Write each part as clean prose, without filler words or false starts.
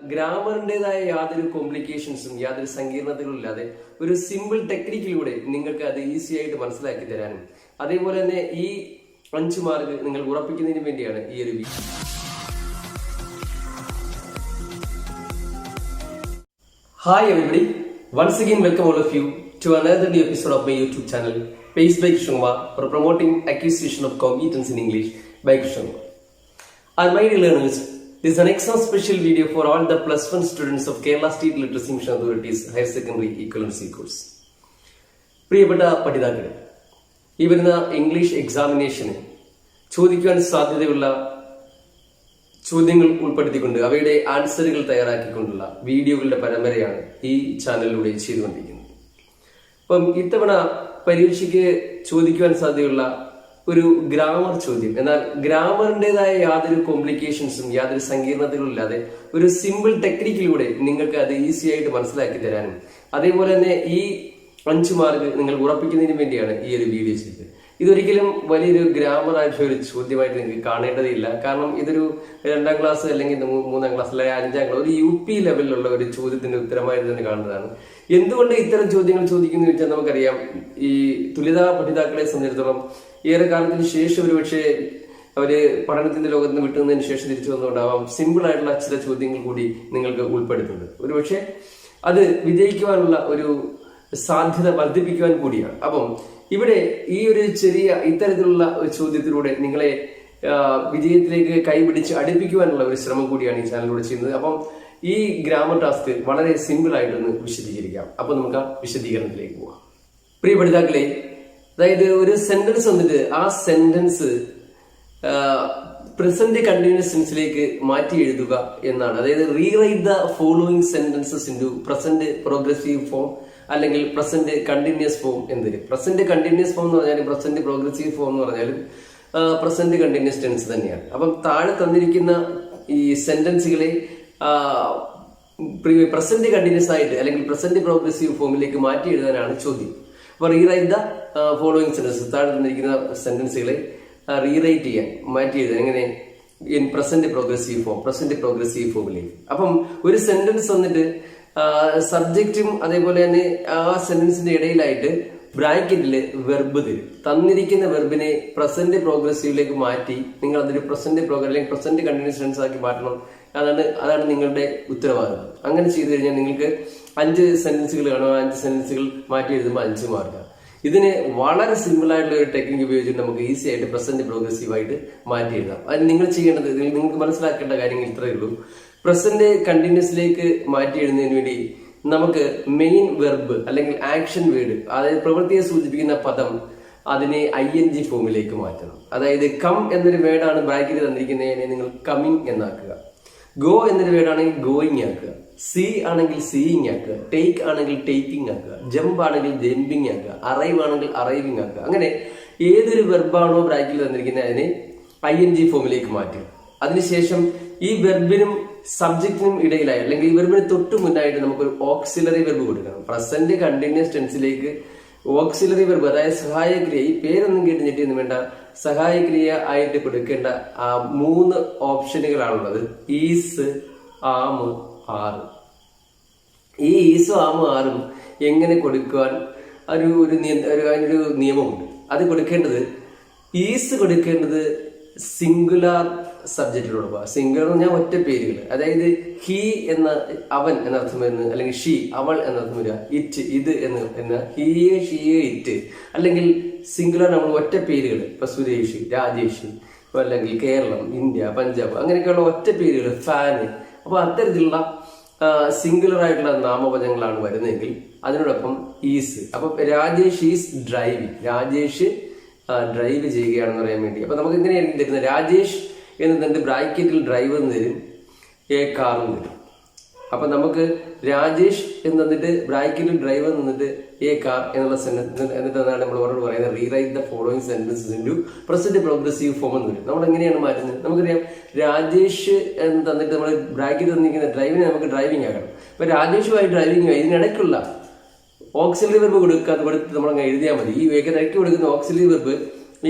ഗ്രാമറിൻ്റെതായ യാതൊരു കോംപ്ലിക്കേഷൻസും യാതൊരു സങ്കീർണതകളും ഇല്ലാതെ ഒരു സിമ്പിൾ ടെക്നിക്കിലൂടെ നിങ്ങൾക്ക് അത് ഈസി ആയിട്ട് മനസ്സിലാക്കി തരാനും അതേപോലെ തന്നെ ഈ 5 മാർക്ക് നിങ്ങൾ ഉറപ്പിക്കുന്നതിന് വേണ്ടിയാണ് ഈ ഒരു video. Hi everybody, once again welcome all of you to another new episode of my YouTube channel Paced by Krishna Kumar for promoting acquisition of competence in English by Krishna Kumar. And my dear learners, this is an extra special video for all the plus 1 students of Kerala State Literacy Mission Authority's Higher Secondary Equivalency course. പ്രിയപ്പെട്ട പഠിതാക്കളെ, ഈ വരുന്ന English എക്സാമിനേഷന് ചോദിക്കാൻ സാധ്യതയുള്ള ചോദ്യങ്ങൾ ഉൾപ്പെടുത്തിക്കൊണ്ട് അവയുടെ ആൻസറുകൾ തയ്യാറാക്കിക്കൊണ്ടുള്ള വീഡിയോകളുടെ പരമ്പരയാണ് ഈ ചാനലിലൂടെ ചെയ്തുകൊണ്ടിരിക്കുന്നത്. അപ്പം ഇത്തവണ പരീക്ഷയ്ക്ക് ചോദിക്കുവാൻ സാധ്യതയുള്ള ഒരു ഗ്രാമർ ചോദ്യം, എന്നാൽ ഗ്രാമറിൻ്റെതായ യാതൊരു കോംപ്ലിക്കേഷൻസും യാതൊരു സങ്കീർണതകളും ഇല്ലാതെ ഒരു സിമ്പിൾ ടെക്നിക്കിലൂടെ നിങ്ങൾക്ക് അത് ഈസി ആയിട്ട് മനസ്സിലാക്കി തരാനും അതേപോലെ തന്നെ ഈ 5 മാർക്ക് നിങ്ങൾ ഉറപ്പിക്കുന്നതിന് വേണ്ടിയാണ് ഈ ഒരു വീഡിയോ ചെയ്തത്. ഇതൊരിക്കലും വലിയൊരു ഗ്രാമർ ആയിട്ടുള്ള ഒരു ചോദ്യമായിട്ട് നിങ്ങൾക്ക് കാണേണ്ടതില്ല. കാരണം ഇതൊരു 2ാം ക്ലാസ് അല്ലെങ്കിൽ 3ാം ക്ലാസ് അല്ലെങ്കിൽ 5ാം ക്ലാസ് ഒരു UP ലെവലിലുള്ള ഒരു ചോദ്യത്തിന്റെ ഉത്തരമായിട്ട് തന്നെ കാണുന്നതാണ്. എന്തുകൊണ്ട് ഇത്തരം ചോദ്യങ്ങൾ ചോദിക്കുന്നു വെച്ചാൽ നമുക്കറിയാം, ഈ തുല്യതാ പഠിതാക്കളെ സംബന്ധിച്ചിടത്തോളം ഏറെ കാലത്തിന് ശേഷം ഒരുപക്ഷെ അവര് പഠനത്തിന്റെ ലോകത്ത് നിന്ന് വിട്ടുന്നതിന് ശേഷം തിരിച്ചു വന്നുകൊണ്ടാവാം സിമ്പിൾ ആയിട്ടുള്ള ചില ചോദ്യങ്ങൾ കൂടി നിങ്ങൾക്ക് ഉൾപ്പെടുത്തുന്നത്. ഒരുപക്ഷെ അത് വിജയിക്കുവാനുള്ള ഒരു സാധ്യത വർദ്ധിപ്പിക്കുവാൻ കൂടിയാണ്. അപ്പം ഇവിടെ ഈ ഒരു ചെറിയ ഇത്തരത്തിലുള്ള ഒരു ചോദ്യത്തിലൂടെ നിങ്ങളെ വിജയത്തിലേക്ക് കൈപിടിച്ച് അടുപ്പിക്കുവാനുള്ള ഒരു ശ്രമം കൂടിയാണ് ഈ ചാനലിലൂടെ ചെയ്യുന്നത്. അപ്പം ഈ ഗ്രാമർ ടാസ്ക് വളരെ സിമ്പിൾ ആയിട്ടൊന്ന് വിശദീകരിക്കാം. അപ്പൊ നമുക്ക് ആ വിശദീകരണത്തിലേക്ക് പോവാം. പ്രിയ പഠിതാക്കളെ, അതായത് ഒരു സെന്റൻസ് വന്നിട്ട് ആ സെന്റൻസ് പ്രസന്റ് കണ്ടിന്യൂസ് ടെൻസിലേക്ക് മാറ്റി എഴുതുക എന്നാണ്. അതായത് rewrite the following sentences into present progressive form അല്ലെങ്കിൽ പ്രസന്റ് കണ്ടിന്യൂസ് ഫോം എന്നതിന്. പ്രസന്റ് കണ്ടിന്യൂസ് ഫോം എന്ന് പറഞ്ഞാലും പ്രസന്റ് പ്രോഗ്രസീവ് ഫോം എന്ന് പറഞ്ഞാലും പ്രസന്റ് കണ്ടിന്യൂസ് ടെൻസ് തന്നെയാണ്. അപ്പം താഴെ തന്നിരിക്കുന്ന ഈ സെന്റൻസുകളെ പ്രസന്റ് കണ്ടിന്യൂസ് ആയിട്ട് അല്ലെങ്കിൽ പ്രസന്റ് പ്രോഗ്രസീവ് ഫോമിലേക്ക് മാറ്റി എഴുതാനാണ് ചോദ്യം. അപ്പൊ റീറൈറ്റ് ദ ഫോളോയിങ് സെന്റൻസ്, താഴെ തന്നിരിക്കുന്ന സെന്റൻസുകളെ റീറൈറ്റ് ചെയ്യാൻ, മാറ്റി എഴുതാൻ എങ്ങനെ? In present progressive form, present progressive ഫോമിലേക്ക്. അപ്പം ഒരു സെന്റൻസ് വന്നിട്ട് സബ്ജക്റ്റും അതേപോലെ തന്നെ ആ സെന്റൻസിന്റെ ഇടയിലായിട്ട് ബ്രാക്കറ്റില് വെർബ് തരും. തന്നിരിക്കുന്ന വെർബിനെ പ്രസന്റ് പ്രോഗ്രസീവിലേക്ക് മാറ്റി നിങ്ങൾ അതൊരു പ്രസന്റ് അല്ലെങ്കിൽ പ്രസന്റ് കണ്ടിന്യൂസ് ടെൻസ് ആക്കി മാറ്റണം. അതാണ് നിങ്ങളുടെ ഉത്തരവാദിത്വം. അങ്ങനെ ചെയ്തു കഴിഞ്ഞാൽ നിങ്ങൾക്ക് 5 സെന്റൻസുകൾ കാണും. 5 സെന്റൻസുകൾ മാറ്റി എഴുതുമ്പോൾ 5 മാർക്കാണ്. ഇതിന് വളരെ സിമ്പിൾ ആയിട്ടുള്ള ഒരു ടെക്നിക്ക് ഉപയോഗിച്ചിട്ട് നമുക്ക് ഈസി ആയിട്ട് പ്രസന്റ് പ്രോഗ്രസീവ് ആയിട്ട് മാറ്റി എഴുതാം. അത് നിങ്ങൾ ചെയ്യേണ്ടത്, നിങ്ങൾക്ക് മനസ്സിലാക്കേണ്ട കാര്യങ്ങൾ ഇത്രയേ ഉള്ളൂ. പ്രസന്റ് കണ്ടിന്യൂസിലേക്ക് മാറ്റി എഴുതുന്നതിന് വേണ്ടി നമുക്ക് മെയിൻ വെർബ് അല്ലെങ്കിൽ ആക്ഷൻ വേർഡ്, അതായത് പ്രവൃത്തിയെ സൂചിപ്പിക്കുന്ന പദം, അതിനെ ING ഫോമിലേക്ക് മാറ്റണം. അതായത് കം എന്നൊരു വേർഡാണ് ബ്രാക്കറ്റിൽ തന്നിരിക്കുന്നതിനെ നിങ്ങൾ കമ്മിങ് എന്നാക്കുക. ഗോ എന്നൊരു വേർഡാണെങ്കിൽ ഗോയിങ് ആക്കുക. സീ ആണെങ്കിൽ സീയിങ് ആക്കുക. ടേക്ക് ആണെങ്കിൽ ടേക്കിംഗ് ആക്കുക. ജമ്പ് ആണെങ്കിൽ ജമ്പിങ് ആക്കുക. അറൈവ് ആണെങ്കിൽ അറൈവിങ് ആക്കുക. അങ്ങനെ ഏതൊരു വെർബാണോ ബ്രാക്കറ്റിൽ തന്നിരിക്കുന്നത് അതിനെ ING ഫോമിലേക്ക് മാറ്റുക. അതിനുശേഷം ഈ വെർബിനും സബ്ജക്റ്റിനും ഇടയിലായി അല്ലെങ്കിൽ ഈ വെർബിന് തൊട്ട് മുന്നായിട്ട് നമുക്കൊരു ഓക്സിലറി വെർബ് കൊടുക്കണം. പ്രസന്റ് കണ്ടിന്യൂസ് ടെൻസിലേക്ക് ഓക്സിലറി വെർബ്, അതായത് സഹായക്രിയ, ഈ പേരൊന്നും കേട്ട് ഞെട്ടിയൊന്നും വേണ്ട, സഹായക്രിയ ആയിട്ട് കൊടുക്കേണ്ട 3 ഓപ്ഷനുകളാണുള്ളത്. Is, am, R. ഈ ഈസും ആമും ആറും എങ്ങനെ കൊടുക്കുവാൻ അതിനൊരു നിയമമുണ്ട്. അത് കൊടുക്കേണ്ടത്, ഈസ് കൊടുക്കേണ്ടത് സിംഗുലാർ സബ്ജക്റ്റിലൂടെ പോവാം. സിംഗുലർ എന്ന് പറഞ്ഞാൽ ഒറ്റ പേരുകൾ, അതായത് ഹി എന്ന അവൻ എന്നർത്ഥം വരുന്നത്, അല്ലെങ്കിൽ ഷീ അവൾ എന്നർത്ഥം വരിക, ഇറ്റ് ഇത് എന്ന ഹി ഷീ ഇറ്റ്. അല്ലെങ്കിൽ സിംഗുലർ നമ്മൾ ഒറ്റ പേരുകൾ, ഇപ്പൊ സുരേഷ്, രാജേഷ്, അല്ലെങ്കിൽ കേരളം, ഇന്ത്യ, പഞ്ചാബ്, അങ്ങനെയൊക്കെയുള്ള ഒറ്റ പേരുകൾ, ഫാന്. അപ്പൊ അത്തരത്തിലുള്ള സിംഗുലർ ആയിട്ടുള്ള നാമപദങ്ങളാണ് വരുന്നതെങ്കിൽ അതിനോടൊപ്പം ഈസ്. അപ്പൊ Rajesh is driving, Rajesh drive ചെയ്യുകയാണെന്ന് പറയാൻ വേണ്ടി. അപ്പൊ നമുക്ക് ഇങ്ങനെയായിരിക്കും തരുന്നത്, രാജേഷ് എന്ന് ബ്രാക്കറ്റിൽ ഡ്രൈവ് എന്ന് തരും, എ കാർ എന്ന് തരും. അപ്പൊ നമുക്ക് രാജേഷ് എന്ന് തന്നിട്ട് ബ്രാക്കറ്റിൽ ഡ്രൈവ് എന്നിട്ട് എ കാർ എന്നുള്ള സെന്റൻസ് എന്നിട്ടാണ് നമ്മൾ അവരോട് പറയുന്നത് rewrite the following sentences into present progressive form എന്ന് വരും. നമ്മൾ എങ്ങനെയാണ് മാറ്റുന്നത്? നമുക്കറിയാം, രാജേഷ് എന്ന് തന്നിട്ട് നമ്മൾ ബ്രാക്കറ്റിൽ തന്നിരിക്കുന്ന ഡ്രൈവിനെ നമുക്ക് ഡ്രൈവിംഗ് ആക്കണം. അപ്പൊ രാജേഷുമായി ഡ്രൈവിംഗ് ഇതിനിടയ്ക്കുള്ള ഓക്സിലറി വെർബ് കൊടുത്ത് നമ്മളങ്ങ് എഴുതിയാൽ മതി. ഈ ഇടയ്ക്ക് കൊടുക്കുന്ന ഓക്സിലറി വെർബ്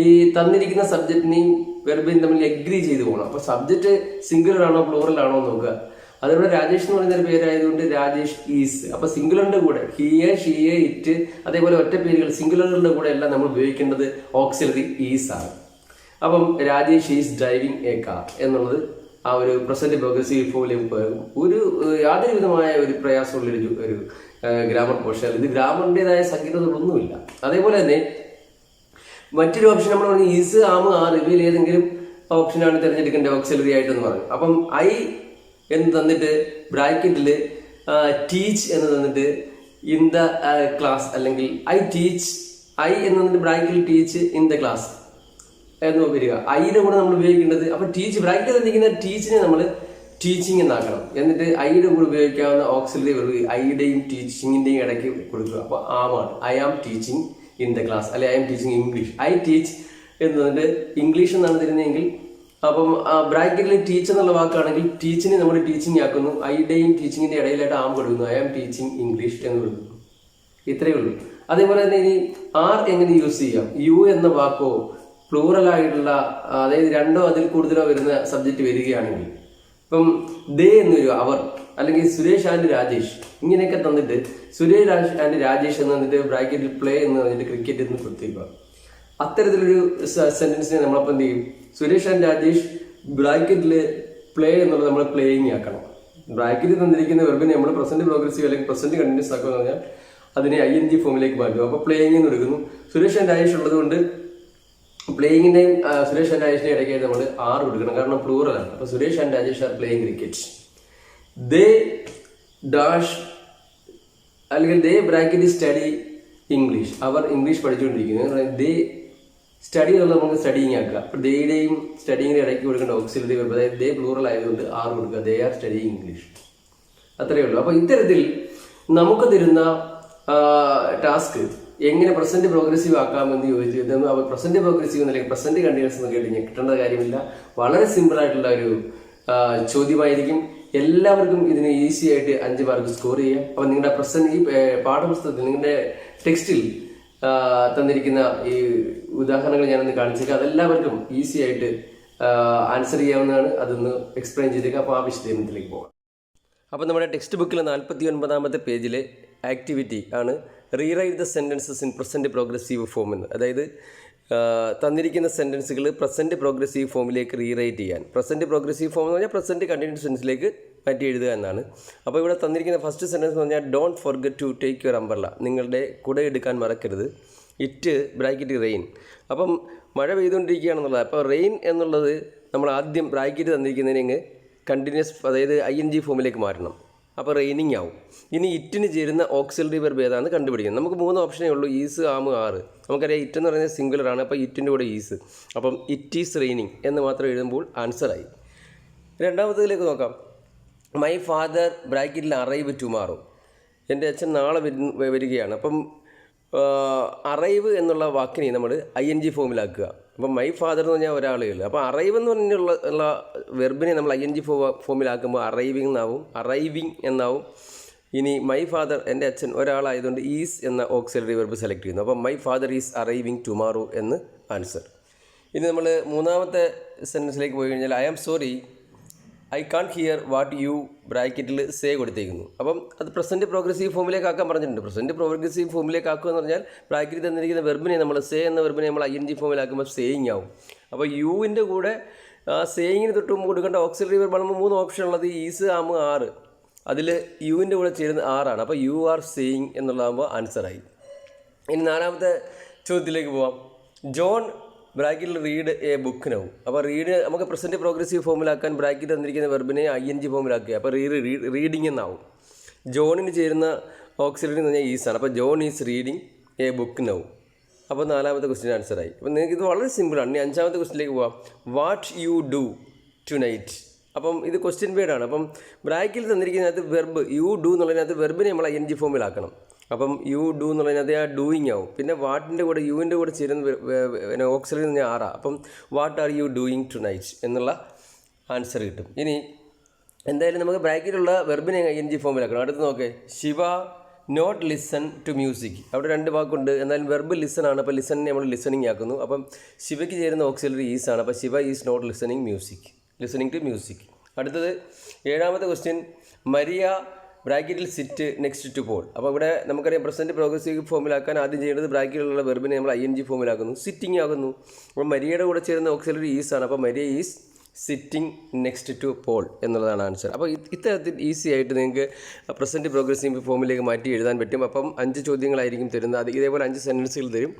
ഈ തന്നിരിക്കുന്ന സബ്ജക്റ്റിനെയും വെർബിനും തമ്മിൽ എഗ്രി ചെയ്ത് പോകണം. അപ്പൊ സബ്ജക്റ്റ് സിംഗുലർ ആണോ പ്ലൂറൽ ആണോ നോക്കുക. അതേപോലെ രാജേഷ് എന്ന് പറയുന്ന ഒരു പേരായതുകൊണ്ട് രാജേഷ് ഈസ്. അപ്പൊ സിംഗുലറിന്റെ കൂടെ ഹിയെ, ഷിയെ, ഇറ്റ്, അതേപോലെ ഒറ്റ പേരുകൾ സിംഗുലറുകളുടെ കൂടെ എല്ലാം നമ്മൾ ഉപയോഗിക്കേണ്ടത് ഓക്സിലറി ഈസ് ആണ്. അപ്പം Rajesh is driving A car എന്നുള്ളത് ആ ഒരു പ്രസന്റ് പ്രോഗ്രസീവ് ഫോമിലേക്ക് ഒരു യാതൊരു വിധമായ ഒരു പ്രയാസമുള്ളൊരു ഒരു ഗ്രാമർ പോർഷൻ. ഇത് ഗ്രാമറിൻ്റെതായ സങ്കീർണതകളൊന്നുമില്ല. അതേപോലെ തന്നെ മറ്റൊരു ഓപ്ഷൻ നമ്മൾ പറഞ്ഞു ഈസ്, ആം, ആർ ഇവയിൽ ഏതെങ്കിലും ഓപ്ഷനാണ് തിരഞ്ഞെടുക്കേണ്ടത് ഓക്സിലറി ആയിട്ടെന്ന് പറഞ്ഞു. അപ്പം ഐ എന്ന് തന്നിട്ട് ബ്രാക്കറ്റിൽ ടീച്ച് എന്ന് തന്നിട്ട് ഇൻ ദ ക്ലാസ്, അല്ലെങ്കിൽ ഐ ടീച്ച്, ഐ എന്ന് തന്നിട്ട് ബ്രാക്കറ്റിൽ ടീച്ച് ഇൻ ദ ക്ലാസ് എന്ന് വരിക. ഐയുടെ കൂടെ നമ്മൾ ഉപയോഗിക്കേണ്ടത്, അപ്പൊ ടീച്ച് ബ്രാക്കറ്റിൽ തന്നിരിക്കുന്ന ടീച്ചിനെ നമ്മൾ ടീച്ചിങ് എന്നാക്കണം. എന്നിട്ട് ഐയുടെ കൂടെ ഉപയോഗിക്കാവുന്ന ഓക്സിലറി വെർബ് ഐയുടെയും ടീച്ചിങ്ങിന്റെയും ഇടയ്ക്ക് കൊടുക്കുക. അപ്പൊ ആമാണ് I am teaching in the class, അല്ലെ I am teaching English. I teach എന്നതിന്റെ ഇംഗ്ലീഷ് എന്നാണ് തരുന്നതെങ്കിൽ അപ്പം ബ്രാക്കറ്റിൽ ടീച്ച് എന്നുള്ള വാക്കാണെങ്കിൽ ടീച്ചിനെ നമ്മൾ ടീച്ചിങ് ആക്കുന്നു. ഐയുടെയും ടീച്ചിങ്ങിന്റെ ഇടയിലായിട്ട് ആം കൊടുക്കുന്നു. ഐ ആം ടീച്ചിങ് ഇംഗ്ലീഷ് എന്ന് കൊടുക്കുന്നു. ഇത്രയേ ഉള്ളൂ. അതേപോലെ തന്നെ ഇനി ആർ എങ്ങനെ യൂസ് ചെയ്യാം? യു എന്ന വാക്കോ പ്ലൂറൽ ആയിട്ടുള്ള, അതായത് രണ്ടോ അതിൽ കൂടുതലോ വരുന്ന സബ്ജക്റ്റ് വരികയാണെങ്കിൽ ഇപ്പം ദേ എന്ന് വരിക, അവർ, അല്ലെങ്കിൽ സുരേഷ് ആൻഡ് രാജേഷ് ഇങ്ങനെയൊക്കെ തന്നിട്ട് സുരേഷ് ആൻഡ് രാജേഷ് എന്ന് തന്നിട്ട് ബ്രാക്കറ്റിൽ പ്ലേ എന്ന് പറഞ്ഞിട്ട് ക്രിക്കറ്റ് എന്ന് കൊടുത്തേക്കുക. അത്തരത്തിലൊരു സെന്റൻസിനെ നമ്മളപ്പോൾ എന്ത് ചെയ്യും? സുരേഷ് ആൻഡ് രാജേഷ് ബ്രാക്കറ്റിൽ പ്ലേ എന്നുള്ളത് നമ്മൾ പ്ലേയിങ് ആക്കണം. ബ്രാക്കറ്റിൽ തന്നിരിക്കുന്ന വെർബിനെ നമ്മൾ പ്രസന്റ് പ്രോഗ്രസീവ് അല്ലെങ്കിൽ പ്രസന്റ് കണ്ടിന്യൂസ് ആക്കുക എന്ന് പറഞ്ഞാൽ അതിനെ ING ഫോമിലേക്ക് മാറ്റും. അപ്പോൾ പ്ലേയിങ് എന്ന് എടുക്കുന്നു. സുരേഷ് ആൻഡ് രാജേഷ് ഉള്ളത് കൊണ്ട് പ്ലേയിങ്ങിന്റെയും സുരേഷ് ആൻഡ് രാജേഷിന്റെ ഇടയ്ക്കായിട്ട് നമ്മൾ ആർ കൊടുക്കണം, കാരണം പ്ലൂറൽ ആണ്. അപ്പൊ Suresh and Rajesh are playing cricket. They dash അല്ലെങ്കിൽ ദേ ബ്രാക്കറ്റ് സ്റ്റഡി ഇംഗ്ലീഷ്, അവർ ഇംഗ്ലീഷ് പഠിച്ചുകൊണ്ടിരിക്കുന്നു. ദേ സ്റ്റഡി എന്നുള്ളത് നമുക്ക് സ്റ്റഡിങ് ആക്കുക. അപ്പൊ ദേയുടെയും സ്റ്റഡിങ്ങിന്റെ ഇടയ്ക്ക് കൊടുക്കേണ്ട ഓക്സിലറി വെർബ്, അതായത് ദേ പ്ലൂറൽ ആയതുകൊണ്ട് ആർ കൊടുക്കുക. They are studying English. അത്രയേ ഉള്ളൂ. അപ്പൊ ഇത്തരത്തിൽ നമുക്ക് തരുന്ന ടാസ്ക് എങ്ങനെ പ്രസന്റ് പ്രോഗ്രസീവ് ആക്കാമെന്ന് ചോദിച്ചു. പ്രസന്റ് പ്രോഗ്രസീവ് അല്ലെങ്കിൽ പ്രസന്റ് കണ്ടിന്യൂസ് എന്ന് കേട്ട് കിട്ടേണ്ട കാര്യമില്ല. വളരെ സിമ്പിൾ ആയിട്ടുള്ള ഒരു ചോദ്യമായിരിക്കും. എല്ലാവർക്കും ഇതിന് ഈസി ആയിട്ട് 5 മാർക്ക് സ്കോർ ചെയ്യാം. അപ്പൊ നിങ്ങളുടെ പ്രസന്റ് ഈ പാഠപുസ്തകത്തിൽ നിങ്ങളുടെ ടെക്സ്റ്റിൽ തന്നിരിക്കുന്ന ഈ ഉദാഹരണങ്ങൾ ഞാനൊന്ന് കാണിച്ചേക്കാം. അതെല്ലാവർക്കും ഈസി ആയിട്ട് ആൻസർ ചെയ്യാവുന്നതാണ്. അതൊന്ന് എക്സ്പ്ലെയിൻ ചെയ്തേക്കാം. അപ്പോൾ ആ വിശദീകരണത്തിലേക്ക് പോകാം. അപ്പോൾ നമ്മുടെ ടെക്സ്റ്റ് ബുക്കിലെ 49-ാമത്തെ പേജിലെ ആക്ടിവിറ്റി ആണ് rewrite the sentences in present progressive form എന്ന്. അതായത് തന്നിരിക്കുന്ന സെൻറ്റൻസുകൾ പ്രസൻറ്റ് പ്രോഗ്രസീവ് ഫോമിലേക്ക് റീറൈറ്റ് ചെയ്യാൻ. പ്രസൻറ്റ് പ്രോഗ്രസീവ് ഫോം എന്ന് പറഞ്ഞാൽ പ്രസൻറ്റ് കണ്ടിന്യൂസ് ടെൻസിലേക്ക് മാറ്റി എഴുതുക എന്നാണ്. അപ്പോൾ ഇവിടെ തന്നിരിക്കുന്ന ഫസ്റ്റ് സെൻറ്റൻസ് എന്ന് പറഞ്ഞാൽ don't forget to take your umbrella, നിങ്ങളുടെ കുട എടുക്കാൻ മറക്കരുത്. ഇറ്റ് ബ്രാക്കറ്റ് റെയിൻ, അപ്പം മഴ പെയ്തുകൊണ്ടിരിക്കുകയാണെന്നുള്ളത്. അപ്പോൾ റെയിൻ എന്നുള്ളത് നമ്മൾ ആദ്യം ബ്രാക്കറ്റ് തന്നിരിക്കുന്നതിന് കണ്ടിന്യൂസ്, അതായത് ING ഫോമിലേക്ക് മാറ്റണം. അപ്പോൾ റെയിനിങ് ആവും. ഇനി ഇറ്റിന് ചേരുന്ന ഓക്സിലറി വെർബ് ഏതാണെന്ന് കണ്ടുപിടിക്കണം. നമുക്ക് 3 ഓപ്ഷനേ ഉള്ളൂ, ഈസ്, ആം, ആർ. നമുക്കറിയാം ഇറ്റ് എന്ന് പറയുന്നത് സിംഗുലർ ആണ്. അപ്പോൾ ഇറ്റിൻ്റെ കൂടെ ഈസ്, അപ്പം ഇറ്റ് ഈസ് റെയിനിങ് എന്ന് മാത്രം എഴുതുമ്പോൾ ആൻസറായി. രണ്ടാമത്തേതിലേക്ക് നോക്കാം. മൈ ഫാദർ ബ്രാക്കറ്റിൽ അറൈവ് ടുമാറോ, എൻ്റെ അച്ഛൻ നാളെ വരികയാണ്. അപ്പം അറൈവ് എന്നുള്ള വാക്കിനെ നമ്മൾ ING ഫോമിലാക്കുക. അപ്പം മൈ ഫാദർ എന്ന് പറഞ്ഞാൽ ഒരാളേ ഉള്ളൂ. അപ്പോൾ അറൈവ് എന്ന് പറഞ്ഞുള്ള വെർബിനെ നമ്മൾ ING ഫോമിലാക്കുമ്പോൾ അറൈവിങ് എന്നാവും, അറൈവിങ് എന്നാവും. ഇനി മൈ ഫാദർ, എൻ്റെ അച്ഛൻ ഒരാളായതുകൊണ്ട് ഈസ് എന്ന ഓക്സിലറി വെർബ് സെലക്ട് ചെയ്യുന്നു. അപ്പം my father is arriving tomorrow എന്ന് ആൻസർ. ഇനി നമ്മൾ മൂന്നാമത്തെ സെൻറ്റൻസിലേക്ക് പോയി കഴിഞ്ഞാൽ I am sorry I can't hear what you ബ്രാക്കറ്റിൽ സേ കൊടുത്തേക്കുന്നു. അപ്പം അത് പ്രസൻറ്റ് പ്രോഗ്രസീവ് ഫോമിലേക്ക് ആക്കാൻ പറഞ്ഞിട്ടുണ്ട്. പ്രസൻറ്റ് പ്രോഗ്രസീവ് ഫോമിലേക്ക് ആക്കുക എന്ന് പറഞ്ഞാൽ ബ്രാക്കറ്റിൽ തന്നിരിക്കുന്ന വെർബിനെ നമ്മൾ സേ എന്ന വെർബിനെ നമ്മൾ ING ഫോമിലാക്കുമ്പോൾ സേയിങ് ആവും. അപ്പോൾ യുവിൻ്റെ കൂടെ സേയിങ്ങിന് തൊട്ട് മുമ്പ് കൊടുക്കേണ്ട ഓക്സിലറി വെർബ് ആകുമ്പോൾ 3 ഓപ്ഷൻ ഉള്ളത് ഈസ്, ആം, ആർ. അതിൽ യുവിൻ്റെ കൂടെ ചേരുന്ന ആറാണ്. അപ്പോൾ യു ആർ സേയിങ് എന്നുള്ളതാകുമ്പോൾ ആൻസറായി. ഇനി 4ാമത്തെ ചോദ്യത്തിലേക്ക് പോവാം. ജോൺ ബ്രാക്കറ്റിൽ റീഡ് എ ബുക്ക് നൗ. അപ്പോൾ റീഡ് നമുക്ക് പ്രസൻറ്റ് പ്രോഗ്രസീവ് ഫോമിലാക്കാൻ ബ്രാക്കറ്റ് തന്നിരിക്കുന്ന വെർബിനെ ING ഫോമിലാക്കുക. അപ്പോൾ റീഡിങ് എന്നാവും. ജോണിന് ചേരുന്ന ഓക്സിലറി എന്ന് പറഞ്ഞാൽ ഈസാണ്. അപ്പോൾ John is reading A book now. അപ്പോൾ 4ാമത്തെ ക്വസ്റ്റ്യൻ ആൻസറായി. അപ്പോൾ നിങ്ങൾക്ക് ഇത് വളരെ സിമ്പിളാണ്. ഇനി 5ാമത്തെ ക്വസ്റ്റ്യനിലേക്ക് പോവാം. What you do tonight. അപ്പം ഇത് ക്വസ്റ്റ്യൻ വേർഡാണ്. അപ്പം ബ്രാക്കറ്റിൽ തന്നിരിക്കുന്നതിനകത്ത് വെർബ് യു ഡു എന്നുള്ളതിനകത്ത് വെർബിനെ നമ്മൾ ING ഫോമിലാക്കണം. അപ്പം യു ഡു എന്നുള്ളതിനകത്ത് ആ ഡൂയിങ് ആവും. പിന്നെ വാട്ടിൻ്റെ കൂടെ യുവിൻ്റെ കൂടെ ചേരുന്ന ഓക്സിലറി എന്ന് പറഞ്ഞാൽ ആറാ. അപ്പം what are you doing tonight എന്നുള്ള ആൻസർ കിട്ടും. ഇനി എന്തായാലും നമുക്ക് ബ്രാക്കറ്റിലുള്ള വെർബിനെ ING ഫോമിലാക്കണം. അടുത്ത് നോക്കേ, Shiva not listen to music. അവിടെ 2 വാക്കുണ്ട്, എന്നാലും വെർബ് ലിസൺ ആണ്. അപ്പോൾ ലിസണിനെ നമ്മൾ ലിസണിങ് ആക്കുന്നു. അപ്പം ശിവയ്ക്ക് ചേരുന്ന ഓക്സിലറി ഈസ് ആണ്. അപ്പോൾ Shiva is not listening to music. അടുത്തത് 7ാമത്തെ ക്വസ്റ്റ്യൻ, മരിയ ബ്രാക്കറ്റിൽ സിറ്റ് നെക്സ്റ്റ് ടു പോൾ. അപ്പോൾ ഇവിടെ നമുക്കറിയാം പ്രസൻറ്റ് പ്രോഗ്രസീവ് ഫോമിലാക്കാൻ ആദ്യം ചെയ്യേണ്ടത് ബ്രാക്കറ്റിലുള്ള വെർബിനെ നമ്മൾ ING ഫോമിലാക്കുന്നു, സിറ്റിംഗ് ആകുന്നു. അപ്പോൾ മരിയയുടെ കൂടെ ചേരുന്ന ഓക്സിലറി ഈസ് ആണ്. അപ്പോൾ Maria is sitting next to Paul എന്നുള്ളതാണ് ആൻസർ. അപ്പോൾ ഇത്തരത്തിൽ ഈസി ആയിട്ട് നിങ്ങൾക്ക് പ്രസൻറ്റ് പ്രോഗ്രസീവ് ഫോമിലേക്ക് മാറ്റി എഴുതാൻ പറ്റും. അപ്പം 5 ചോദ്യങ്ങളായിരിക്കും തരുന്നത്. അത് ഇതേപോലെ 5 സെൻറ്റൻസുകൾ തരും.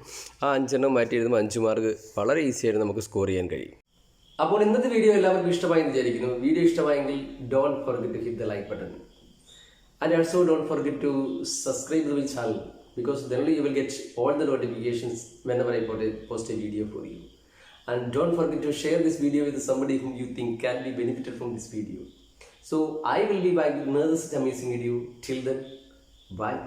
ആ 5 എണ്ണം മാറ്റി എഴുതുമ്പോൾ 5 മാർക്ക് വളരെ ഈസി ആയിട്ട് നമുക്ക് സ്കോർ ചെയ്യാൻ കഴിയും. അപ്പോൾ ഇന്നത്തെ വീഡിയോ എല്ലാവർക്കും ഇഷ്ടമായി എന്ന് വിചാരിക്കുന്നു. വീഡിയോ ഇഷ്ടമായെങ്കിൽ don't forget to hit the like button and also don't forget to subscribe to my channel, because then only you will get all the notifications whenever I post a video for you. And don't forget to share this video with somebody whom you think can be benefited from this video. So I will be back with another amazing video. Till then, bye.